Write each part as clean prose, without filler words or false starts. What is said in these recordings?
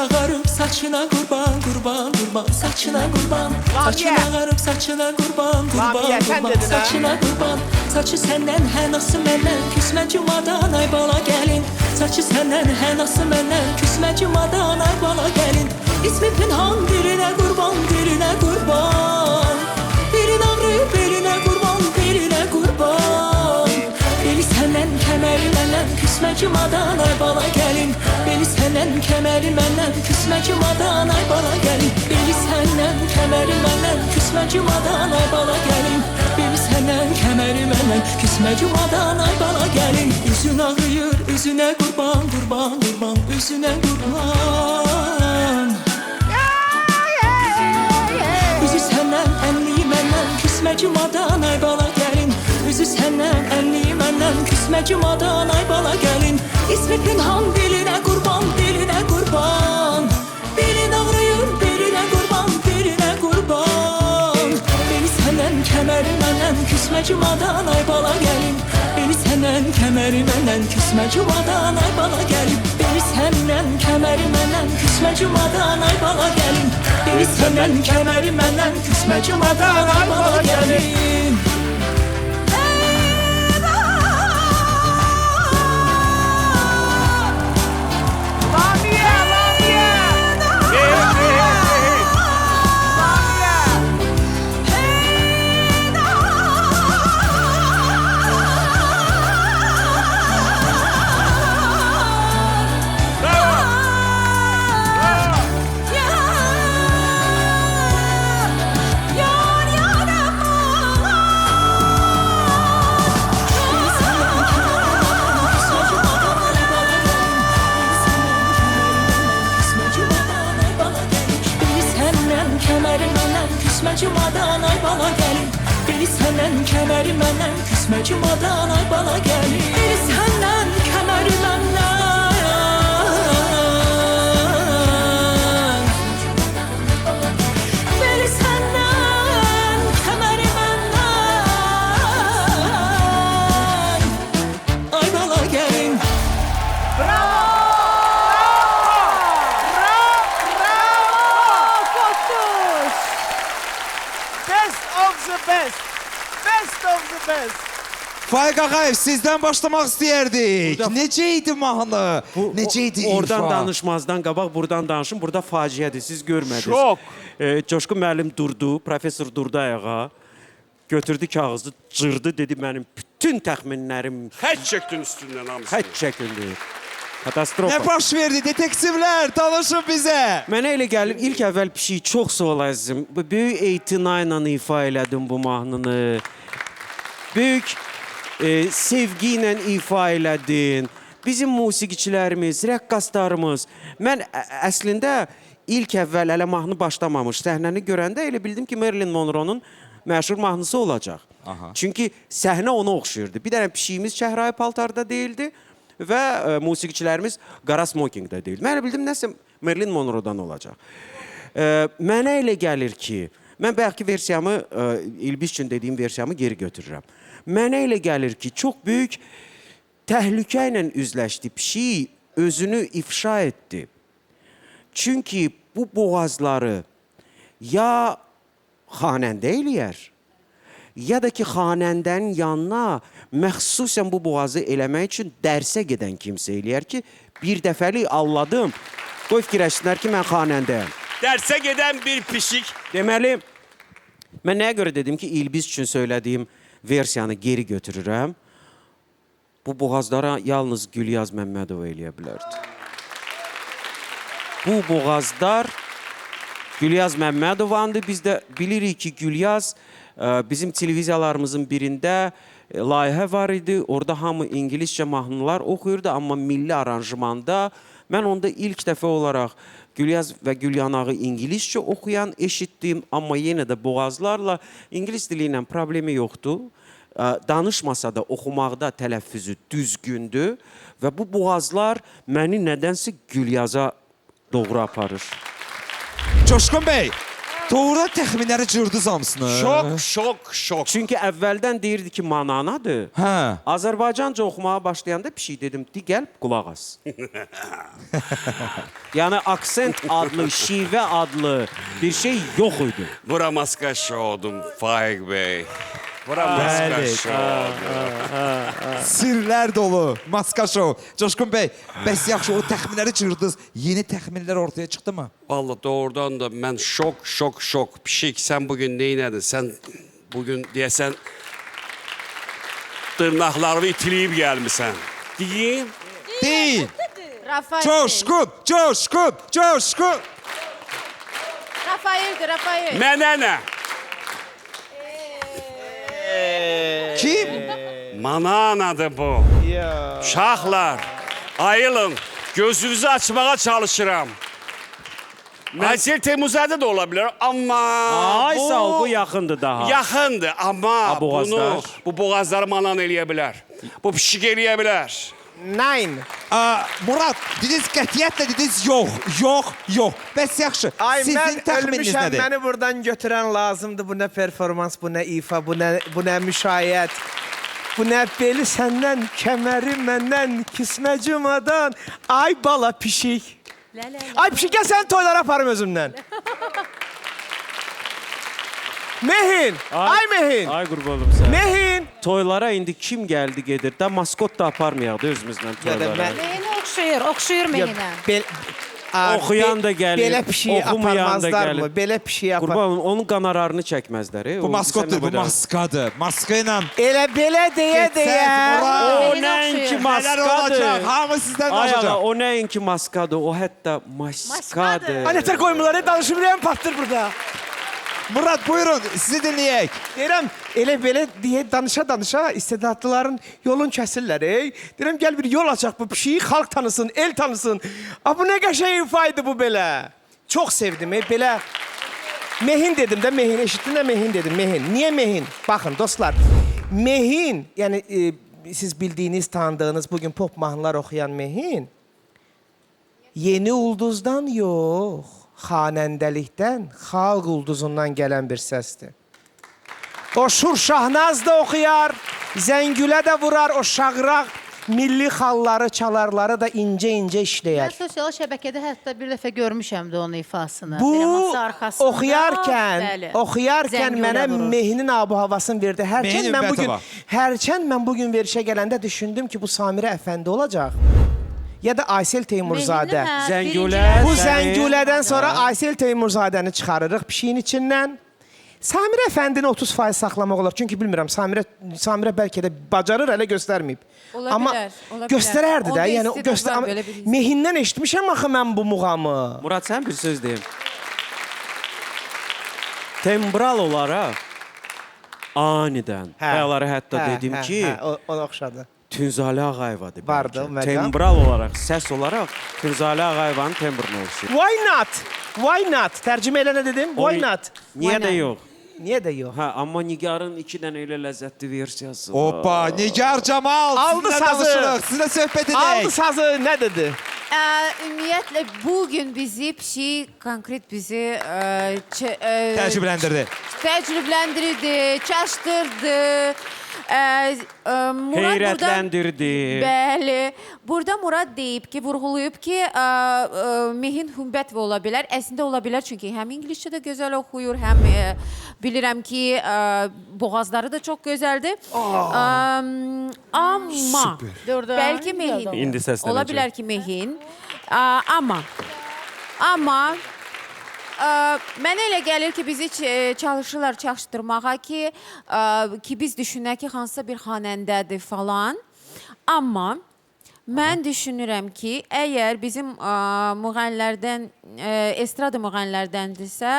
ağarıb saçına qurban, qurban, qurban, saçına qurban. Saçın ağarıb saçına qurban, qurban, qurban, saçına qurban. Saçı səndən hənası məndən, küsmə cumadan ay bala gəlin. Saçı səndən hənası məndən, küsmə cumadan ay bala gəlin. İsmi pünhan dilinə qurban, dilinə qurban. Dilin ağrıyıb belinə qurban, belinə qurban. Beli səndən, kəməri məndən, küsmə cumadan ay bala gəlin. Beli səndən, kəməri məndən, küsmə cumadan ay bala gəlin. Beli səndən, kəməri məndən, küsmə cumadan ay bala gəlin. Beli səndən, kəməri məndən, küsmə cumadan ay bala gəlin. Üzün ağrıyır, üzünə qurban, qurban, qurban, üzünə qurban. Üzü səndən, ənliyi məndən, küsmə cumadan ay bala gəlin. Üzü səndən, ənliyi məndən, küsmə cumadan ay bala gəlin. İsmi pünhan dilinə qurban, dilinə qurban. Belin ağrıyır, belinə qurban, belinə qurban. Beli səndən, kəməri məndən, küsmə cumadan ay bala gəlin. Beli səndən, kəməri məndən, küsmə cumadan ay bala gəlin. Beli səndən, kəməri məndən, küsmə cumadan ay bala gəlin. Beli səndən, kəməri məndən, küsmə cumadan ay bala gəlin. Cumadan ay bala gəlin. Beli səndən, kəməri məndən, küsmə cumadan ay bala gəlin. Beli səndən, kəməri məndən. Beli səndən, kəməri məndən. Ay bala gəlin. Bravo! Best of the best. Faik Ağayev, sizdən başlamaq istəyərdik. Necə idi mahnı? Necə idi ifa? Oradan danışmazdan qabaq buradan danışın. Burada faciədir, siz görmədiniz. Şok. Coşqun müəllim durdu, professor durdu ayağa. Götürdü kağızı, cırdı, dedi mənim bütün təxminlərim Həç çəkdin üstündən hamısı. həç çəkildi. Katastrofa. Nə baş verdi? Detektivlər, danışın bizə. Mənə elə gəlir, ilk əvvəl pişik, çox sağ ol əzizim. Böyük etina ilə ifa elədim bu mahnını. Böyük sevgi ilə ifa elədin. Bizim musiqiçilərimiz, rəqqaslarımız. Mən əslində ilk əvvəl hələ mahnı başlamamış səhnəni görəndə elə bildim ki, Marilyn Monroe'nun məşhur mahnısı olacaq. Çünki səhnə ona oxşuyurdu. Bir dənə pişiyimiz çəhrayı paltarda deyildi və musiqiçilərimiz qara smokingdə deyil. Mən bildim, nəsə Marilyn Monroe'dan olacaq. Mənə elə gəlir ki, mən bəlkə versiyamı, İlbiz üçün dediyim versiyamı geri götürürəm. Mənə elə gəlir ki, çox böyük təhlükə ilə üzləşdi pişik, özünü ifşa etdi. Çünki bu boğazları ya xanəndə eləyər, ya da ki, xanəndənin yanına məxsusən bu boğazı eləmək üçün dərsə gedən kimsə eləyər ki, bir dəfəlik alladım, qoy fikirləşsinlər ki, mən xanəndəyəm. Dərsə gedən bir pişik. Deməli, mən nəyə görə dedim ki, İlbiz üçün söylədiyim versiyanı geri götürürəm. Bu boğazlara yalnız Gülyaz Məmmədov eləyə bilərdi. Bu boğazlar Gülyaz Məmmədovandı. Biz də bilirik ki, Gülyaz bizim televiziyalarımızın birində layihə var idi. Orada hamı İngiliscə mahnılar oxuyurdu, amma milli aranjmanda mən onda ilk dəfə olaraq Gülyaz və Gülyanağı İngiliscə oxuyan eşitdim, amma yenə də boğazlarla İngilis dili ilə problemi yoxdur. Danışmasa da oxumaqda tələffüzü düzgündür və bu boğazlar məni nədənsə Gülyaza doğru aparır. Coşqun Bey, Doğrudan təxminləri cırdınız hamısını. Şok. Çünki əvvəldən deyirdi ki, mananadır. Hə. Azərbaycanca oxumağa başlayanda bir şey dedim. Di gəl qulaq as. Yəni aksent adlı, şivə adlı bir şey yox idi. Bura maska şovdum Faik Bey. Bura maska şovdum. Sirlər dolu. Maska show. Coşqun bəy, bəs yaxşı o təxminləri cırdınız. Yeni təxminlər ortaya çıxdı mı? Vallahi doğrudan da ben şok. Pişik sen bugün neynedin? Sen bugün diyesen tırnaklarını itileyip gelmişsen. Diyeyim. Deyil. Rafael. Coşqun. Rafael. Mene ne? Kim? Mananadır bu. Uşaqlar, ayılın. Gözünüzü açmağa çalışıram. Məsir Temmuzada da olabilir ama Ay sağ ol, bu yaxındır daha. yaxındır ama Ha, boğazlar. bu boğazları manan eləyə bilər. Bu pişik eləyə bilər. Nine. Murad, dediniz qətiyyətlə dediniz yox. Bəs yaxşı. Ay Sizin mən təxmininiz ölmüşəm, nədir? məni buradan götürən lazımdır. Bu nə performans, bu nə ifa, bu nə müşayiət. Bu nə beli səndən, kəməri məndən, kisməcumadan. Ay bala pişik. Ay pişik, gəl səni toylara aparım özümdən. Mehin, ay Mehin. Ay qurban olum sən. Mehin. Toylara indi kim gəldi gedir? Da maskot da aparmayaq da özümüzlə Ya da toylara. mən... Meyini oxşuyur meyinə. Oxuyan da gəlir, Belə pişiyi oxumayan da aparmazlar gəlir. mı? Belə pişiyi Qurban olum, onun qanararını çəkməzlər. Bu maskotdur, bu maskadır. Maska ilə Elə belə deyə. O Meyini nəinki oxşuyur. nələr olacaq? maskadır. Hamı sizdən Ay ağa, danışacaq. o nəinki maskadır, o hətta maskadır. Ay nətər qoymurlar, danışım rəyəm patdır burada. Murad, buyurun, sizi dinləyək. Deyirəm, elə belə deyə danışa istedadlıların yolun kəsirlər. Deyirəm, gəl bir yol açaq bu pişiyi, xalq tanısın, el tanısın. Bu nə qəşəng ifaydı bu belə. Çox sevdim, belə. Mehin dedim də, Mehin. Eşitdin də Mehin dedim, Mehin. Niyə Mehin? Baxın, dostlar, Mehin, yəni siz bildiyiniz, tanıdığınız, bugün pop mahnılar oxuyan Mehin, yeni ulduzdan yox, xanəndəlikdən, xalq ulduzundan gələn bir səsdir. O Şur Şahnaz da oxuyar, Zəngülə də vurar, o şağraq milli xalları, çalarları da incə-incə Mən işləyər. sosial şəbəkədə hətta bir dəfə görmüşəm də onun ifasını. Bu Bir masa arxasında. Bəli. oxuyarkən Zəngülə mənə vurur. Mehinin abu-havasını verdi. Mehin Ümmətova. Mən bugün verişə gələndə düşündüm ki, bu Samirə Əfəndi olacaq. Ya da Aysel Teymurzadə. Meyini, hə, Zəngülə. birincilər- Bu Səni- Zəngülədən sonra Aysel Teymurzadəni çıxarırıq pişiyin içindən. Samirə Əfəndini 30% saxlamaq olar. Çünki bilmirəm, Samirə bəlkə də bacarır, hələ göstərməyib. Ola Amma bilər, ola bilər. göstərərdi də. Onda Yəni istedad var, belə bir insan. Mehindən eşitmişəm axı mən bu muğamı. Murad, sən bir söz deyim. Tembral olaraq anidən. Bəyaları hətta dedim ki, ona oxşadı. Tünzalə Ağayevadır. Vardı, bəlkə. məqam. Tembral olaraq, səs olaraq Tünzalə Ağayevanın tembrına oxşuyur. Why not? Why not? Tərcümə elə nə dedim? Why not? Niyə də yox? Niyə də yox? Hə, amma Nigarın 2 dənə elə ləzzətli versiyası var. Hoppa, Nigar Camal, Aldı sizinlə sazı. danışırıq, sizinlə söhbət Aldı edək. sazı, nə dedi? Ümumiyyətlə bugün bizi pişik konkret bizi Təcrübələndirdi. təcrübələndirdi, çaşdırdı. Murad Heyrətləndirdi. Bəli. Burada Murad deyib ki, vurğulayıb ki, Mehin Hümbətova ola bilər. Əslində ola bilər çünki həm ingiliscə də gözəl oxuyur, həm bilirəm ki, boğazları da çox gözəldir. Amma bəlkə Mehin. İndi səslənəcək. Ola bilər ki, Mehin. Amma mənə elə gəlir ki, bizi çalışırlar çaşdırmağa ki, biz düşünək ki, hansısa bir xanəndədir falan. Amma mən düşünürəm ki, əgər bizim müğənnilərdən, estrada müğənnilərdəndirsə,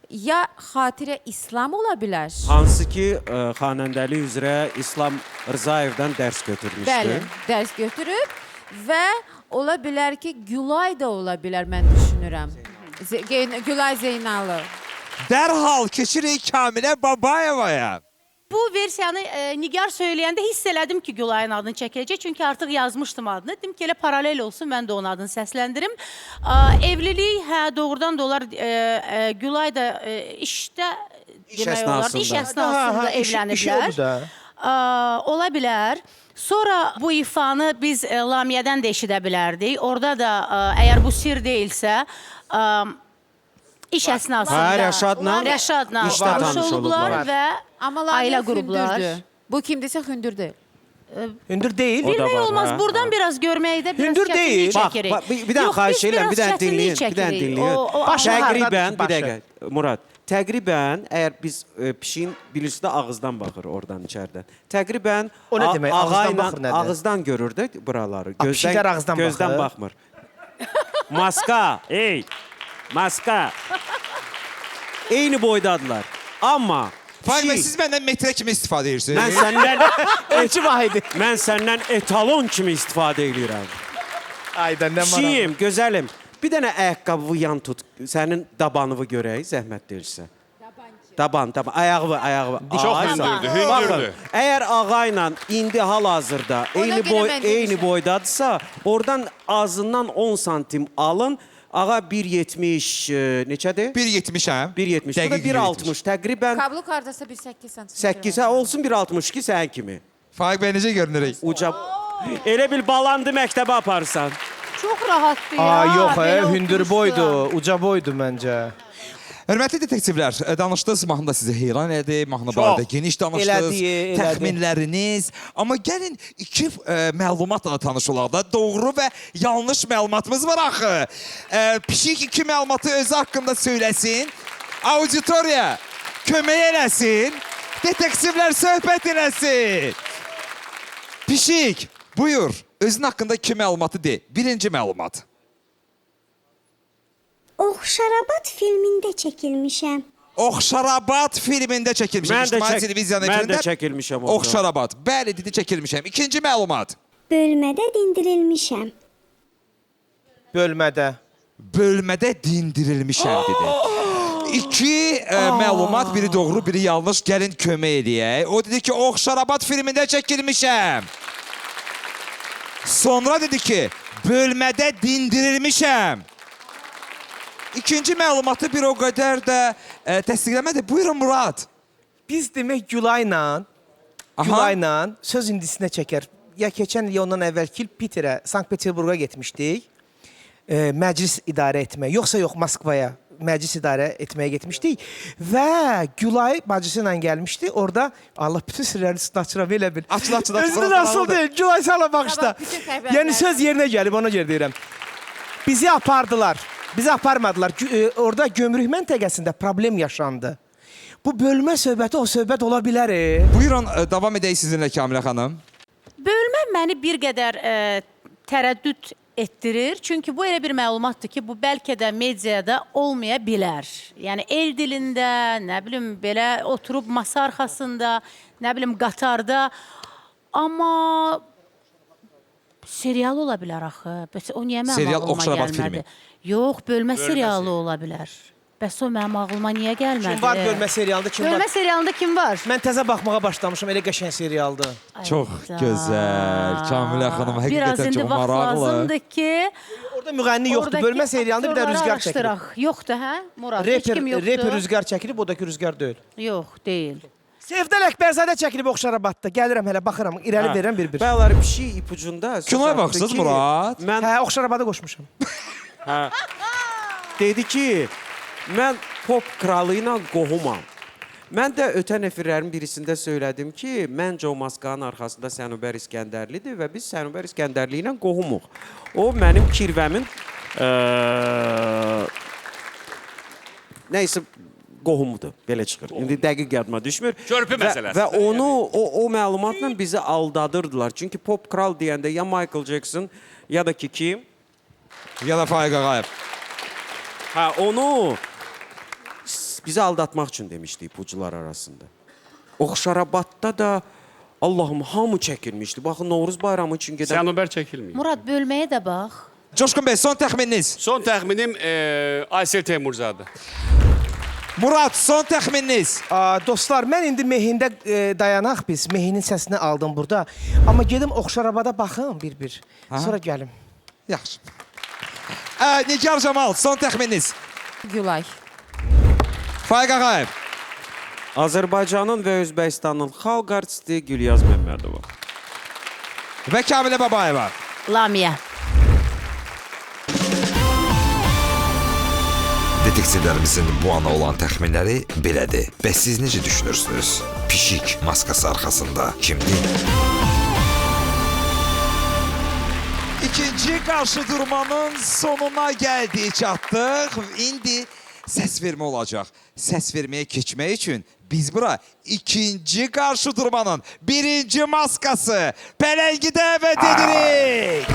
ya Xatirə İslam ola bilər. Hansı ki, xanəndəlik üzrə İslam Rızayevdən dərs götürmüşdü. Bəli, dərs götürüb və ola bilər ki, Gülay da ola bilər, mən düşünürəm. Gülay Zeynalı. Dərhal keçirik Kamilə Babayevaya. bu versiyanı Nigar söyləyəndə hiss elədim ki, Gülayın adını çəkəcək. Çünki artıq yazmışdım adını. Dedim ki, elə paralel olsun, mən də onun adını səsləndirim. Evlilik, hə, doğrudan da olar. Gülay da işdə demək olar. İş əsnasında İşi oldu evləniblər. da. Ola bilər. Sonra bu ifanı biz Lamiyədən də eşidə bilərdik. Orada da əgər bu sir deyilsə, iş əsnasında Rəşadla işdə tanış tanış olublar olublar. və Amma ailə Lamia qruplar. hündürdür. Bu kimdirsə hündür deyil. Hündür değil. O da Bilmək var, olmaz. hə, Buradan biraz görməkdə biraz Hündür deyil. çətinlik Bax, çəkirik. bax, bir dənə Yox, xahiş biz edirəm, biraz bir dənə çətinlik dinləyin, bir dənə çəkirik. dinləyin. Başı Təqribən, hardadır, bir başı? dəqiqə, Murad. Təqribən, əgər biz pişiyin bilirsə də ağızdan baxır oradan içəridən. Təqribən O nə demək? Ağızdan baxır nədir? ağızdan görür də buraları. pişiklər ağızdan gözdən baxır. baxmır. Maska, ey, maska. Eyni boydadılar. Amma Faiq bəy, pişik, siz məndən metrə kimi istifadə edirsiniz. mən səndən Ölçü vahidi. mən səndən etalon kimi istifadə edirəm. Ayda nə maraq. Pişiyim, gözəlim. Bir dənə ayaqqabı yan tut. Sənin dabanını görək, zəhmət deyilsə. Daban, ayağı. Çox Ay, hündürdür, Baxın, hündürdür. əgər ağayla indi hal-hazırda görə mən eyni demişəm. boydadırsa, oradan ağzından 10 santim alın. Ağa 1.70 neçədir? 1.70-əm. 1.70. Bu da Dəqiq 1.60. Təqribən Kabluk hardasa bir 8 cm. 8 olsun 1.62 sənin kimi. Faiq bəy necə görünürük? Uca. Elə bil balandı məktəbə aparsan. Çox rahatdır ya. Aa, yox, belə hündür oturmuşdu. boydu, uca boydu məncə. Hörmətli detektivlər, danışdığınız mahnı sizi heyran elədi, mahnı barədə geniş danışdınız, Elədi. təxminləriniz. Amma gəlin iki məlumatla tanış olaq da. Doğru və yanlış məlumatımız var axı. Pişik iki məlumatı özü haqqında söyləsin. Auditoriya kömək eləsin. Detektivlər söhbət eləsin. Pişik, buyur. Özün haqqında iki məlumatı de. Birinci məlumat. Oxşarabat filmində çəkilmişəm. Oxşarabat filmində çəkilmişəm. Mən də İctimai çək- televiziyanın mən də efirində çəkilmişəm orada. Oxşarabat. Bəli, dedi çəkilmişəm. İkinci məlumat. Bölmədə dindirilmişəm. Bölmədə. Bölmədə dindirilmişəm dedi. İki məlumat, biri doğru, biri yanlış. Gəlin kömək eləyək. O dedi ki, Oxşarabat filmində çəkilmişəm. Sonra dedi ki, bölmədə dindirilmişəm. İkinci məlumatı bir o qədər də təsdiqləmədi. Buyurun Murad. Biz demək Gülayla söz indisinə çəkər. Ya keçən il ya ondan əvvəlki il Piterə, Sankt-Peterburqa getmişdik. Məclis idarə etməyə. Yoxsa yox, Moskvaya məclis idarə etməyə getmişdik. Və Gülay bacısı ilə gəlmişdi. Orada Allah bütün sirlərini açıra belə bil. Açıl. Özünü nasıl deyil? Gülay sana baxışda. Sabah bütün xəbərlər. Yəni söz yerinə gəlib, ona görə deyirəm. Bizi apardılar. Bizi aparmadılar. Orada gömrük məntəqəsində problem yaşandı. Bu bölmə söhbəti o söhbət ola bilər. Buyurun, davam edək sizinlə Kamilə xanım. Bölmə məni bir qədər tərəddüd etdirir. Çünki bu elə bir məlumatdır ki, bu bəlkə də mediada olmaya bilər. Yəni el dilində, nə bilim, belə oturub masa arxasında, nə bilim, qatarda. Amma serial ola bilər axı. Bəs o niyə mənim Serial ağlıma Oxşarabat gəlmədi? filmi. Yox, bölmə serialı ola bilər. Bəs o mənim ağlıma niyə gəlmədi? Kim var bölmə serialında, kim var? Bölmə serialında kim var? Mən təzə baxmağa başlamışam, elə qəşəng serialdır. Çox gözəl. Kamilə xanım, Biraz həqiqətən indi çox vaxt maraqlı. lazımdır ki, Orada müğənni yoxdur. oradakı Bölmə serialında bir də aktyorları rüzgar çəkilib. araşdıraq. Yoxdur, hə? Murad, heç kim yoxdur. Reper rüzgar çəkilib, odakı rüzgar deyil. Yox, deyil. Sevdəl Əkbərzadə çəkilib Oxşarabatda. Gəlirəm hələ, baxıram, irəli verirəm bir-bir. Bəyaları bir şey ipucunda. söz Kinoya atdı baxırsınız ki, Murad? Mən Hə, Oxşarabada qoşmuşam. dedi ki, mən pop kralı ilə qohumam. Mən də ötən efirlərin birisində söylədim ki, məncə o maskanın arxasında Sənubər İskəndərlidir və biz Sənubər İskəndərli ilə qohumuq. O mənim kirvəmin nəysə qohumudur, belə çıxır. İndi dəqiq yadıma düşmür. Körpü məsələsi. Və onu o məlumatla bizi aldadırdılar. Çünki pop kral deyəndə ya Michael Jackson ya da ki kim? Ya da Faiq Ağayev. Hə, onu bizi aldatmaq üçün demişdi ipucular arasında. Oxşarabatda da Allahım hamı çəkilmişdi. Baxın Novruz bayramı üçün gedən Sənubər çəkilməyib. Murad, bölməyə də bax. Coşqun bəy, son təxmininiz. Son təxminim Aysel Teymurzadə. Murad, son təxmininiz. Dostlar, mən indi mehində dayanaq biz. Mehinin səsini aldım burada. Amma gedim Oxşarabada baxım bir-bir. Sonra gəlim. Yaxşı. Nigar Camal, son təxmininiz. Gülay. Faiq Ağayev. Azərbaycanın və Özbəkistanın xalq artisti Gülyaz Məmmədova. Və Kamilə Babayeva. Lamiyə. Detektivlərimizin bu ana olan təxminləri belədir. Bəs siz necə düşünürsünüz? Pişik maskası arxasında kimdir? İkinci qarşıdurmanın sonuna gəldik, çatdıq. İndi səs vermə olacaq. Səs verməyə keçmək üçün biz bura ikinci qarşıdurmanın birinci maskası Pələngi dəvət edirik.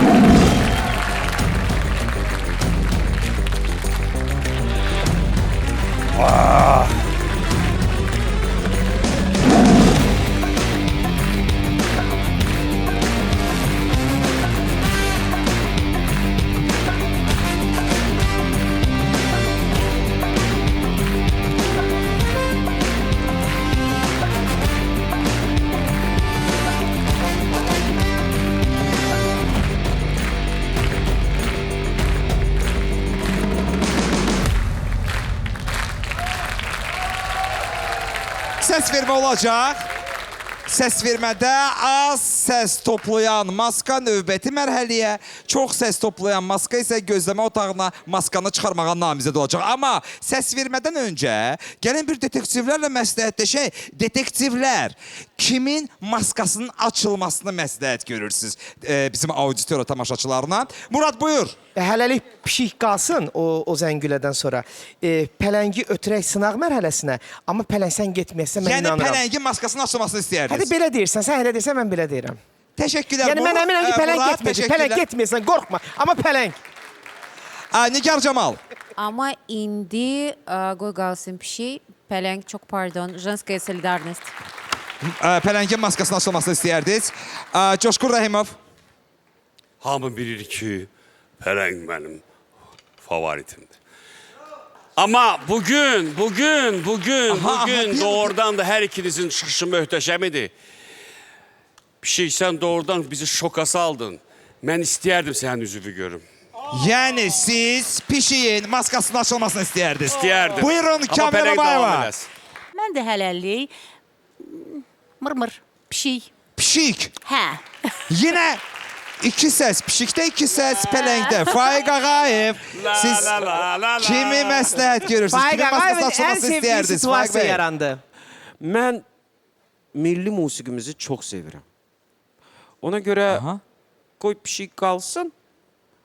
Səs vermə olacaq. Səs vermədə az səs toplayan maska növbəti mərhələyə, çox səs toplayan maska isə gözləmə otağına maskanı çıxarmağa namizəd olacaq. Amma səs vermədən öncə gəlin bir detektivlərlə məsləhətləşək. Detektivlər kimin maskasının açılmasını məsləhət görürsünüz bizim auditoriya tamaşaçılarına? Murad, buyur. Hələlik pişik qalsın o zəngülədən sonra. Pələngi ötürək sınaq mərhələsinə, amma pələngsən getməyəsə mən Yəni inanıram. pələngin maskasının açılmasını istəyərdiniz. Hədi belə deyirsən, sən elə deyirsən, mən belə deyirəm. Təşəkkürlər. Yəni mən əminəm ki, pələng Murad, getməyəcək. Pələng getməyəsən, qorxma. Amma pələng. Nigar Camal. Amma indi qoy qalsın pişik. Pələng, çox pardon. Jenskaya solidarnost. Pələngin maskasının açılmasını istəyərdiniz. Coşqun Rəhimov. Hamı bilir ki, Pələng mənim favoritimdir. Amma bugün doğrudan da hər ikinizin çıxışı möhtəşəm idi. Pişik, sən doğrudan bizi şoka saldın. Mən istəyərdim sənin üzüvü görüm. Yəni siz pişiyin maskasının açılmasını istəyərdiniz. İstəyərdim. Buyurun, Amma Kamilə Pələng Babayeva. davam eləsin. Mən də hələlik mırmır, pişik. Pişik. Hə. Yenə iki səs. Pişikdə iki səs, pələngdə. Faiq Ağayev. Siz kimi məsləhət görürsünüz? Faiq Kimin Ağayevin maskasının ən açılmasını sevdiyi istəyərdiniz? Faiq situasiya bəy. yarandı. Mən milli musiqimizi çox sevirəm. Ona görə qoy pişik qalsın,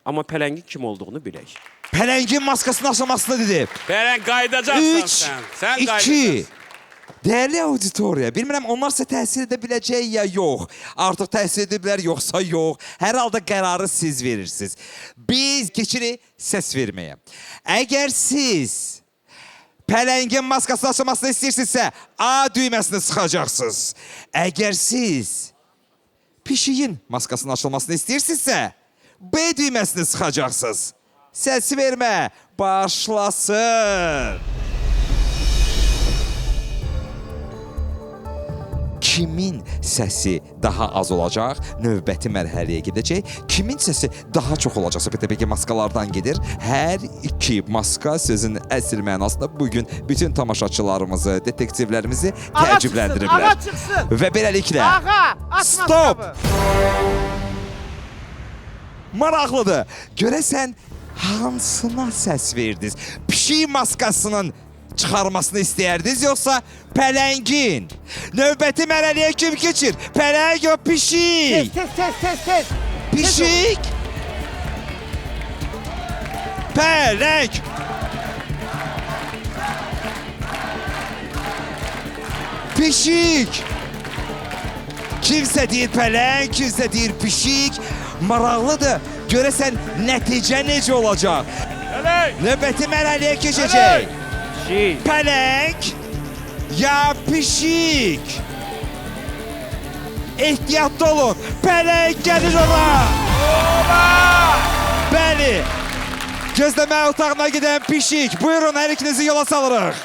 amma pələngin kim olduğunu bilək. Pələngin maskasının açılmasını dedi. Pələng qaydacaqsan 3, sən. Sən 2. qaydacaqsan. Değerli auditoriya, bilmirəm onlar sizə təsir edə biləcək ya yox. Artıq təsir ediblər, yoxsa yox. Hər halda qərarı siz verirsiniz. Biz keçirik səs verməyə. Əgər siz pələngin maskasını açılmasını istəyirsinizsə, A düyməsini sıxacaqsınız. Əgər siz pişiyin maskasının açılmasını istəyirsinizsə, B düyməsini sıxacaqsınız. Səs vermə başlasın. Kimin səsi daha az olacaq, növbəti mərhələyə gedəcək. Kimin səsi daha çox olacaqsa, təbii ki, maskalardan gedir. Hər iki maska sözün əsl mənasında bugün bütün tamaşaçılarımızı, detektivlərimizi təəccübləndiriblər. Ağa çıxsın. Və beləliklə, Ağa, aç stop! maskabı. Maraqlıdır. Görəsən hansına səs verdiniz? Pişik maskasının çıxarmasını istəyərdiniz, yoxsa pələngin? Növbəti mərhələyə kim keçir? Pələng ya pişik? Tez. Pişik? Pələng? Pişik? Kimsə deyir pələng, kimsə deyir pişik. Maraqlıdır. Görəsən nəticə necə olacaq? Növbəti mərhələyə keçəcək. Pələng ya pişik? Ehtiyatlı olun. Pələng gəlir ona. Bəli. Gözləmə otağına gedən pişik. Buyurun, hər ikinizi yola salırıq.